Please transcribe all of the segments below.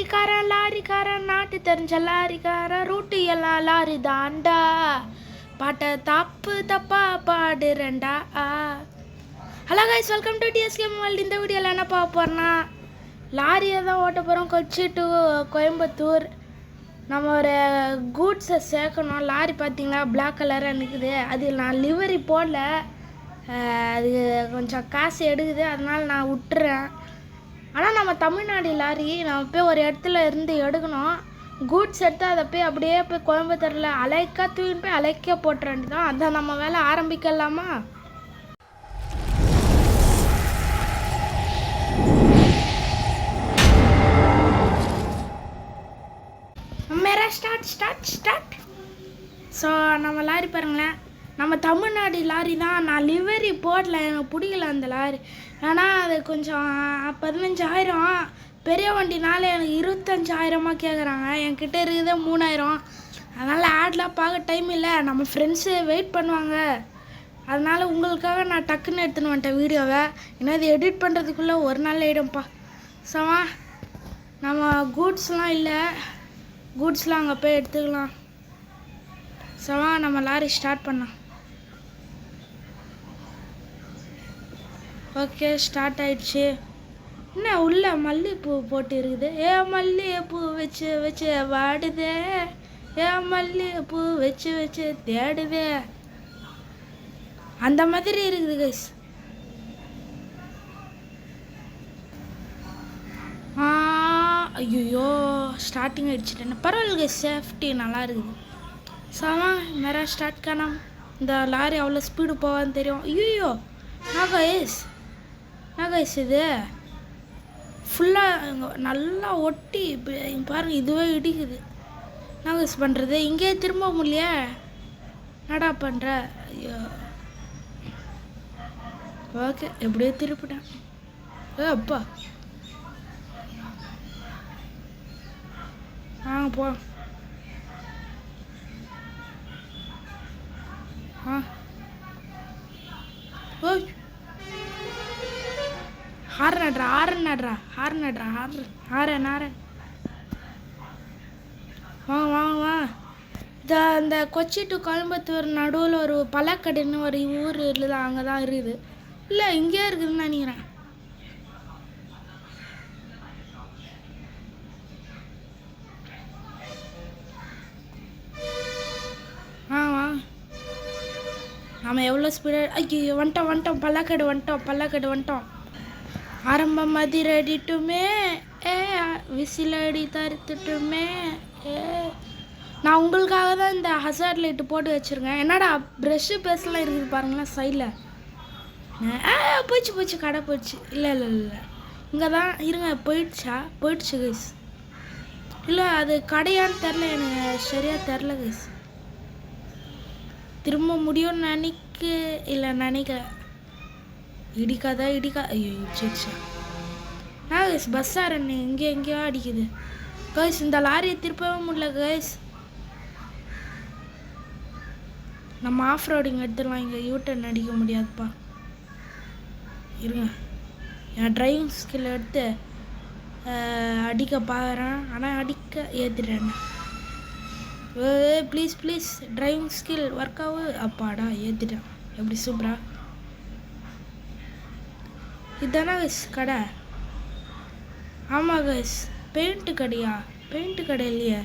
லாரிக்காரன் நாட்டு தெரிஞ்ச லாரிக்காரன் ரூட்டு எல்லாம் லாரி தாண்டா பாட்டை தப்பா பாடுறேன்டா. Hello guys, welcome to TSK world. இந்த வீடியோவில் என்ன பார்க்க போகிறோன்னா, லாரியை தான் ஓட்ட போகிறோம். கொச்சி டு கோயம்புத்தூர் நம்ம ஒரு கூட்ஸை சேர்க்கணும். லாரி பார்த்திங்களா பிளாக் கலராக நிற்குது. அது நான் லிவரி போடல, அது கொஞ்சம் காசு எடுக்குது, அதனால் நான் விட்டுறேன். ஆனால் நம்ம தமிழ்நாடு லாரி நம்ம போய் ஒரு இடத்துல இருந்து எடுக்கணும். கூட்ஸ் எடுத்து அதை போய் அப்படியே போய் கோயம்புத்தூரில் அலைக்கா தூக்கின்னு போய் அலைக்க போட்டுற வேண்டியதான். அதை நம்ம வேலை ஆரம்பிக்கலாமா? மேரா ஸ்டார்ட். ஸோ நம்ம லாரி பாருங்களேன், நம்ம தமிழ்நாடு லாரி தான். நான் லிவரி போடல, எனக்கு பிடிக்கல அந்த லாரி. ஏன்னா அது கொஞ்சம் 15,000, பெரிய வண்டினால எனக்கு 25,000 கேட்குறாங்க. என்கிட்ட இருக்குது 3,000. அதனால் ஆட்லாம் பார்க்க டைம் இல்லை, நம்ம ஃப்ரெண்ட்ஸு வெயிட் பண்ணுவாங்க. அதனால் உங்களுக்காக நான் டக்குன்னு எடுத்துன்னு வந்துட்டேன் வீடியோவை. ஏன்னா இது எடிட் பண்ணுறதுக்குள்ளே ஒரு நாள் ஆகிடும்ப்பா. சவா நம்ம கூட்ஸ்லாம் இல்லை, கூட்ஸ்லாம் அங்கே போய் எடுத்துக்கலாம். சவா நம்ம லாரி ஸ்டார்ட் பண்ணலாம். ஓகே, ஸ்டார்ட் ஆயிடுச்சு. என்ன உள்ள மல்லிகைப்பூ போட்டு இருக்குது. மல்லிகைப்பூ வச்சு வாடுதே, மல்லிகைப்பூ வச்சு தேடுதே, அந்த மாதிரி இருக்குது கைஸ். ஐயோ ஸ்டார்டிங் ஆயிடுச்சுட்டேன். பரவாயில்ல கைஸ், சேஃப்டி நல்லா இருக்குது. சாமா மேரா ஸ்டார்ட் காணாம். இந்த லாரி அவ்வளோ ஸ்பீடு போவான்னு தெரியும். ஐயோ நான் கைஸ் இது ஃபுல்லாக நல்லா ஒட்டி பாருங்கள், இதுவே இடிக்குது. நான் கைஸ் பண்ணுறது இங்கே திரும்ப முடியலையே, என்னடா பண்ணுற? ஐயோ ஓகே, எப்படியோ திருப்பிட்டேன். அப்பா வாங்க போ. ஓய் ஹாரன் வாங்க. இந்த கொச்சி டு கோயம்புத்தூர் நடுவில் ஒரு பழக்கடைன்னு ஒரு ஊர் இல்லை, அங்கே தான் இருக்குது. இல்லை இங்கே இருக்குதுன்னு நினைக்கிறேன். வாங்க நம்ம எவ்வளோ ஸ்பீடாக. ஐயோ வந்துட்டோம் பல்லாக்கடை வந்துட்டோம். ஆரம்பம் மதிரடிட்டுமே, விசில் அடி தருத்துட்டுமே. நான் உங்களுக்காக தான் இந்த ஹசார்ட் லைட்டு போட்டு வச்சுருக்கேன். என்னடா ப்ரெஷ்ஷு பேஸ்லாம் இருக்குது பாருங்களேன் சைடில். போயிடுச்சு கடை போயிடுச்சு. இல்லை இங்கே தான் இருங்க. போயிடுச்சு கைஸ். இல்லை அது கடையான்னு தெரில, எனக்கு சரியாக தெரில கைஸ். திரும்ப முடியும்னு நினைக்க இடிக்காதா. ஐயோ இடிச்சிருச்சா. கைஸ் பஸ்ஸார் என்ன எங்கேயோ அடிக்குது கைஸ். இந்த லாரியை திருப்பவே முடியல கைஸ். நம்ம ஆஃப் ரோடிங் எடுத்துடலாம், இங்கே யூட்டர்ன் அடிக்க முடியாதுப்பா. இருங்க, என் டிரைவிங் ஸ்கில் எடுத்து அடிக்க பார்க்குறேன், ஆனால் அடிக்க ஏற்றிட்டேன். ப்ளீஸ் டிரைவிங் ஸ்கில் ஒர்க் ஆகு. அப்பாடா ஏற்றிட்டேன். எப்படி சூப்பரா. இதுதானா கைஸ் கடை? ஆமாம் கைஸ். பெயிண்ட்டு கடையா? பெயிண்ட்டு கடை இல்லையே.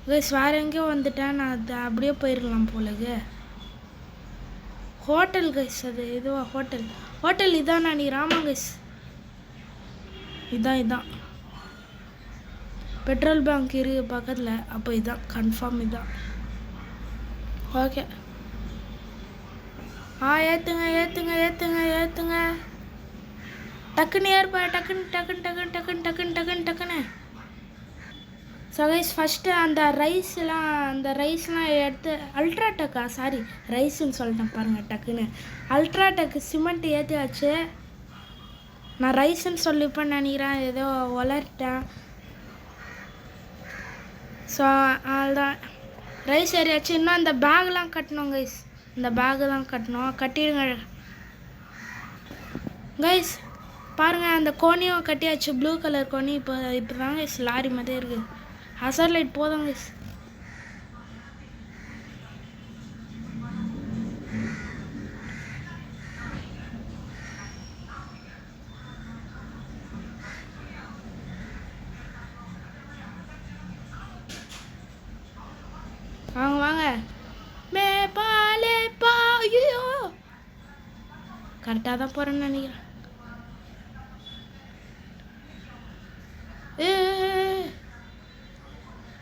கைஸ் வேறு எங்கேயோ வந்துட்டேன் நான். அது அப்படியே போயிடலாம் போலகு. ஹோட்டல் கைஸ், அது இதுவா ஹோட்டல் இதான் நினைக்கிறேன். ஆமாம் கைஸ், இதான் பெட்ரோல் பங்க் இருக்குது பக்கத்தில். அப்போ இதான் கன்ஃபார்ம் இதான். ஓகே ஏற்றுங்க. டக்குன்னு ஏற்பா. டக்குன்னு. ஸோ கைஸ் ஃபஸ்ட்டு அந்த ரைஸ்லாம் எடுத்து அல்ட்ராடெக்கா, சாரி ரைஸுன்னு சொல்லிட்டேன் பாருங்கள் டக்குன்னு. அல்ட்ராடெக் சிமெண்ட் ஏற்றியாச்சு. நான் ரைஸுன்னு சொல்லிப்பேன்னு நினைக்கிறேன், ஏதோ வளர்ட்டேன். ஸோ அதுதான் ரைஸ் ஏறியாச்சு. இன்னும் அந்த பேக்லாம் கட்டணும் கைஸ். இந்த பேகு தான் கட்டணும். கட்டிடுங்க கைஸ். பாருங்கள் அந்த கோணியும் கட்டியாச்சு, ப்ளூ கலர் கோணி. இப்போ தாங்க கைஸ் லாரி மாதிரி இருக்குது. ஹசர் லைட் போதும் கைஸ். வாங்க வாங்க. மே பாலே பா. ஐயோ கரெக்டாக தான் போகிறேன்னு நினைக்கிறேன்.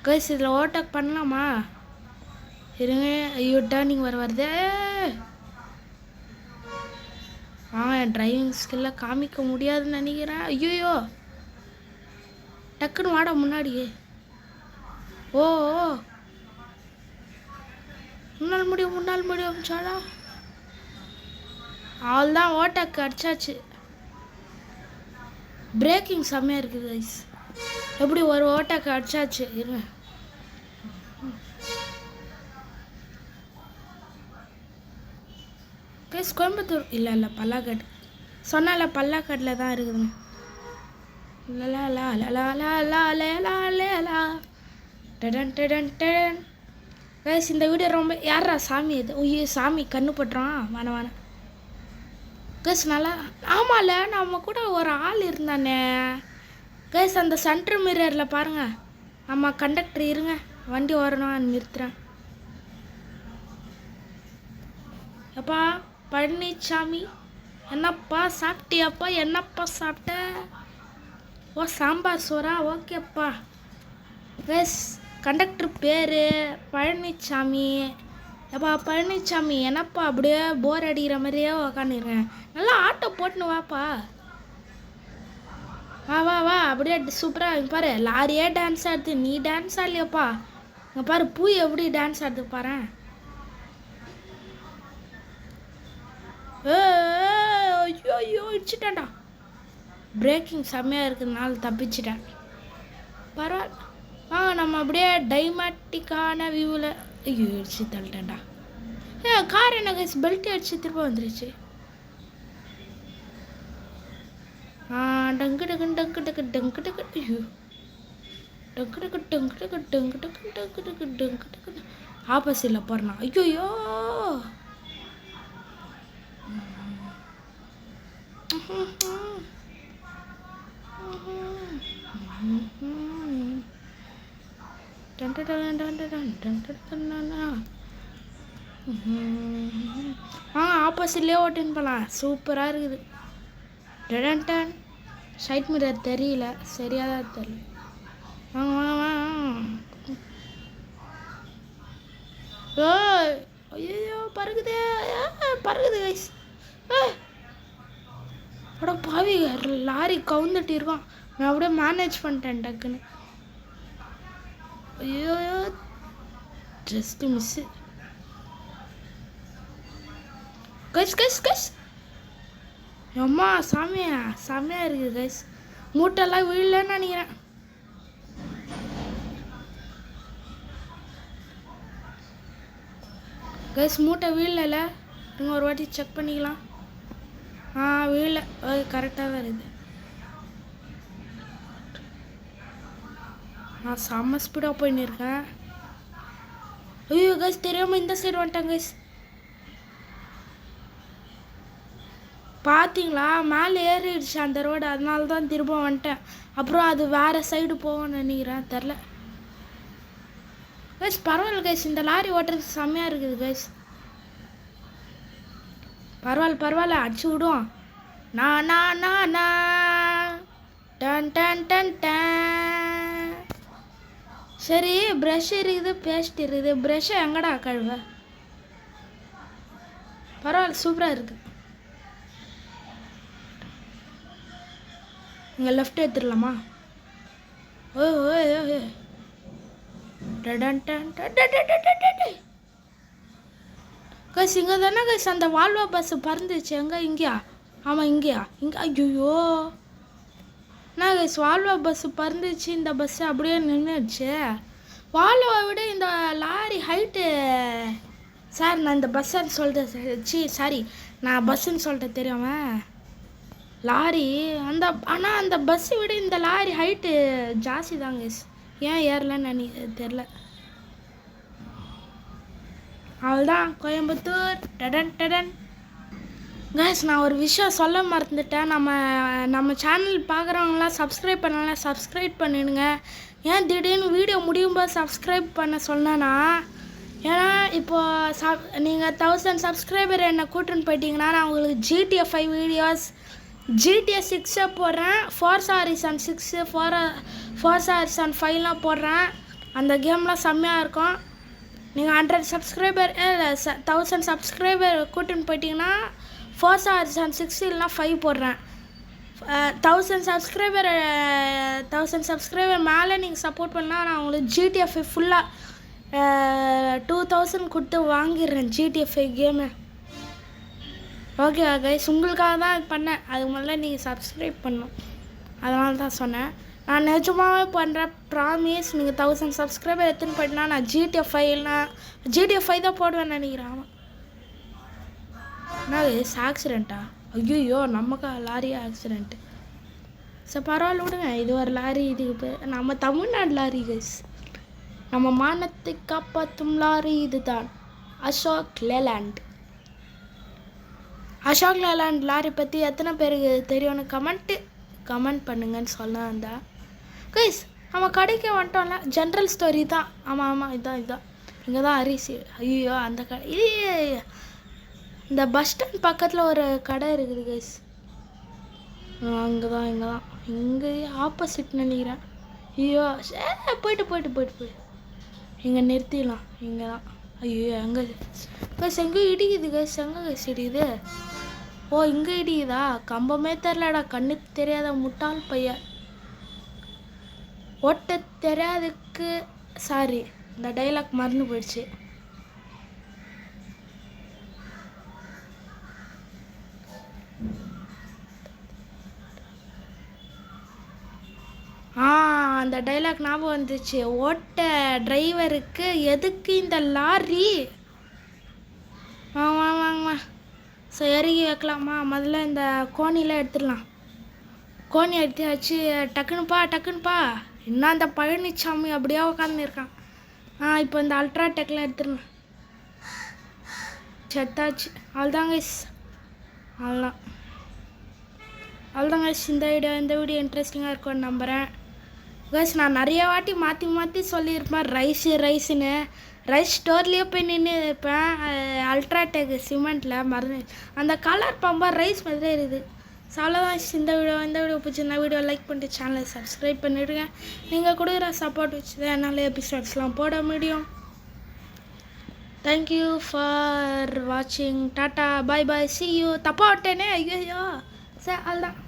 கைஸ் இதில் ஓவர்டேக் பண்ணலாமா? இருங்க. ஐயோ டர்னிங் வருது. என் டிரைவிங் ஸ்கில்லை காமிக்க முடியாதுன்னு நினைக்கிறேன். ஐயோ டக்குன்னு வாட முன்னாடியே. ஓ முன்னால் முடியும் சாடா. அவள் தான் ஓவர்டேக் அடிச்சாச்சு. பிரேக்கிங் செம்மையாக இருக்குது கைஸ். எப்படி ஒரு ஓவர்டேக் அடிச்சாச்சு. இருங்க. கைஸ் கோயம்புத்தூர் இல்லை பல்லாக்காடு சொன்னால பல்லாக்காட்டில் தான் இருக்குதுங்க. கைஸ் இந்த வீடியோ ரொம்ப யாரா சாமி இது? ஐயோ சாமி கண்ணு பட்டுறான். வான கைஸ் நல்லா. ஆமாம்ல நம்ம கூட ஒரு ஆள் இருந்தானே கைஸ் அந்த சென்டர் மிரரில் பாருங்கள். ஆமாம் கண்டக்டர். இருங்க வண்டி வரணும் நிறுத்துறேன். அப்பா பழனிசாமி என்னப்பா சாப்பிட்டியாப்பா? என்னப்பா சாப்பிட்ட? ஓ சாம்பார் சோறா? ஓகேப்பா. கைஸ் கண்டக்டர் பேர் பழனிசாமி. அப்பா பழனிசாமி என்னப்பா அப்படியே போர் அடிக்கிற மாதிரியே உக்காந்துருக்கேன். நல்லா ஆட்டோ போட்டுன்னு வாப்பா. வா அப்படியே சூப்பராக பாரு. லாரியே டான்ஸ் ஆடுது, நீ டான்ஸ் ஆடலையாப்பா? இங்கே பாரு பூ எப்படி டான்ஸ் ஆடுது பாரு. ஐயோ இடிச்சிட்டேன்டா. பிரேக்கிங் செம்மையாக இருக்கிறதுனால தப்பிச்சிட்டேன். பரவாயில்ல நம்ம அப்படியே டைமேட்டிக்கான வியூவில். ஐயோ இடிச்சு தள்ளிட்டேன்டா. கார் என்ன கைஸ் பெல்ட் அடிச்சு திரும்ப வந்துருச்சு. டங்கு டக்கு டங்கு டக்கு டங்கு டக்கு. ஐயோ டங்கு டக்கு டங்கு டக்கு டங்கு டக்கு டங்கு டக்கு டங்கு டக்கு. ஆப்போசிட்டில் போகிறேன். ஐயோ ஆப்போசிட்லேயே ஓட்டின்னு போகலாம். சூப்பராக இருக்குது. டன் சைட் மிரர் தெரியல, சரியாக தான் தெரியல. ஐயோ பறகுது கைஸ். அட பாவி லாரி கவுந்துட்டு இருக்கான். நான் அப்படியே மேனேஜ் பண்ணிட்டேன் டக்குன்னு. ஐயோ ஜஸ்ட் மிஸ்ஸு. கைஸ் அம்மா செம்மையாக இருக்குது கைஸ். மூட்டெல்லாம் விழலன்னு நினைக்கிறேன். கைஸ் மூட்டை வீழல. நீங்கள் ஒரு வாட்டி செக் பண்ணிக்கலாம். வீழல. கரெக்டாக தான் இருக்குது. நான் செம்ம ஸ்பீடாக போயின்னு இருக்கேன். ஐயோ கைஸ் தெரியாமல் இந்த சைடு வந்துட்டேன் கைஸ். பார்த்தீங்களா மேலே ஏறிடுச்சு அந்த ரோடு. அதனால தான் திரும்ப வந்துட்டேன். அப்புறம் அது வேறு சைடு போவோன்னு நினைக்கிறேன், தெரில கைஸ். பரவாயில்ல கைஸ், இந்த லாரி ஓட்டுறது செம்மையாக இருக்குது கைஸ். பரவாயில்ல அடிச்சு விடுவோம். நான் டன் டன் டன் டன். சரி ப்ரஷ் இருக்குது, பேஸ்ட் இருக்குது. ப்ரஷ்ஷை எங்கடா கழுவ? பரவாயில்ல சூப்பராக இருக்குது. இங்கே லெஃப்ட் எடுத்துடலாமா? கைஸ் இங்கே தானே கைஸ் அந்த வால்வோ பஸ்ஸு பறந்துச்சு. எங்கே? இங்கேயா? ஆமாம் இங்கேயா? இங்கே. ஐயோ நான் கைஸ் வால்வோ பஸ்ஸு பறந்துச்சு. இந்த பஸ்ஸு அப்படியே நின்றுச்சு. வால்வோவை விட இந்த லாரி ஹைட்டு. சார் நான் இந்த பஸ்ஸுன்னு சொல்லிட்டேன். சாரி நான் பஸ்ஸுன்னு சொல்லிட்டேன் தெரியாமல். லாரி ஆனால் அந்த பஸ்ஸை விட இந்த லாரி ஹைட்டு ஜாஸ்தி தாங்க. ஏன் ஏறலன்னு தெரில. அவ்வளோதான் கோயம்புத்தூர். டடன் டடன். கைஸ், நான் ஒரு விஷயம் சொல்ல மறந்துட்டேன். நம்ம சேனல் பார்க்குறவங்களாம் சப்ஸ்கிரைப் பண்ணலாம், சப்ஸ்கிரைப் பண்ணிடுங்க. ஏன் திடீர்னு வீடியோ முடியும் போது சப்ஸ்கிரைப் பண்ண சொன்னேன்னா, ஏன்னா இப்போது நீங்கள் 1000 சப்ஸ்கிரைபர் என்னை கூட்டுன்னு போயிட்டீங்கன்னா நான் உங்களுக்கு GTA 5 வீடியோஸ், GTA 6 போடுறேன், Forza Horizon 6, Forza Horizon 5லாம் போடுறேன். அந்த கேம்லாம் செம்மையாக இருக்கும். நீங்கள் 100 சப்ஸ்கிரைபர் 1000 சப்ஸ்கிரைபர் கூட்டுன்னு போயிட்டீங்கன்னா Forza Horizon 6 இல்லைனா 5 போடுறேன். 1000 சப்ஸ்கிரைபர் மேலே நீங்கள் சப்போர்ட் பண்ணால் நான் உங்களுக்கு GTA 5 ஃபுல்லாக 2000 கொடுத்து வாங்கிடுறேன். GTA 5 game. ஓகே கைஸ், உங்களுக்காக தான் இது பண்ணேன். அதுக்கு முதல்ல நீங்கள் சப்ஸ்கிரைப் பண்ணணும், அதனால தான் சொன்னேன். நான் நிஜமாகவே பண்ணுறேன், ப்ராமிஸ். நீங்கள் 1000 சப்ஸ்கிரைபர் எடுத்துன்னு போயிட்டுனா நான் GTA 5 தான் போடுவேன்னு நினைக்கிறேன். ஆமாம். என்ன ஆக்சிடெண்ட்டா? ஐயோ, நமக்கா லாரியா ஆக்சிடெண்ட்டு? சரி பரவாயில்ல விடுங்க, இது ஒரு லாரி. இதுக்கு பேர் நம்ம தமிழ்நாடு லாரி கைஸ். நம்ம மானத்தை காப்பாற்றும் லாரி இதுதான், Ashok Leyland. Ashok Leyland lorry பற்றி எத்தனை பேருக்கு தெரியும்னு கமெண்ட் பண்ணுங்கன்னு சொன்னா கைஸ். நம்ம கடைக்கு வந்துட்டோம்ல, ஜென்ரல் ஸ்டோரி தான். ஆமாம் இதுதான் இங்கே தான் அரிசி. ஐயோ, அந்த கடை இந்த பஸ் ஸ்டாண்ட் பக்கத்தில் ஒரு கடை இருக்குது கைஸ். இங்கே ஆப்போசிட் நினைக்கிறேன். ஐயோ, போயிட்டு இங்கே நிறுத்திடலாம். இங்கே தான். ஐயோ, எங்கே கைஸ்? எங்கே இடிக்குது கைஸ்? எங்கே கைஸ் இடிக்குது? ஓ, இங்கே இடிக்குதா? கம்பமே தெரிலடா, கண்ணுக்கு தெரியாத முட்டாள் பையன். ஓட்ட தெரியாதுக்கு சாரி, இந்த டைலாக் மறந்து போயிடுச்சு. அந்த டைலாக் ஞாபகம் வந்துச்சு. ஓட்ட டிரைவருக்கு எதுக்கு இந்த லாரி? வாங்க ஸோ இறங்கி வைக்கலாமா? முதல்ல இந்த கோணிலாம் எடுத்துடலாம். கோணி எடுத்தாச்சு. டக்குனுப்பா. இன்னும் அந்த பழனிசாமி அப்படியே உட்காந்து இருக்கான். இப்போ இந்த அல்ட்ராடெக்லாம் எடுத்துடலாம். செத்தாச்சு. அவ்வளோதாங்க கைஸ். அவ்வளோதாங்க கைஸ். இந்த வீடியோ இன்ட்ரெஸ்டிங்காக இருக்கும்னு நம்புகிறேன் கைஸ். நான் நிறைய வாட்டி மாற்றி சொல்லியிருப்பேன் ரைஸுன்னு. ரைஸ் ஸ்டோர்லேயே போய் நின்று இருப்பேன். அல்ட்ராடெக் சிமெண்ட்டில் மறந்து அந்த கலர் பம்பா ரைஸ் மாதிரி இருக்குது. ஸோ அவ்வளோதான். இந்த வீடியோ பிடிச்சிருந்தா வீடியோ லைக் பண்ணிட்டு சேனலை சப்ஸ்கிரைப் பண்ணிவிடுங்க. நீங்கள் கொடுக்குற சப்போர்ட் வச்சு தான் என்னால் எபிசோட்ஸ்லாம் போட முடியும். தேங்க்யூ ஃபார் வாட்சிங். Tata, bye, see you. தப்பா விட்டேனே, ஐயோ. சரி, அதுதான்.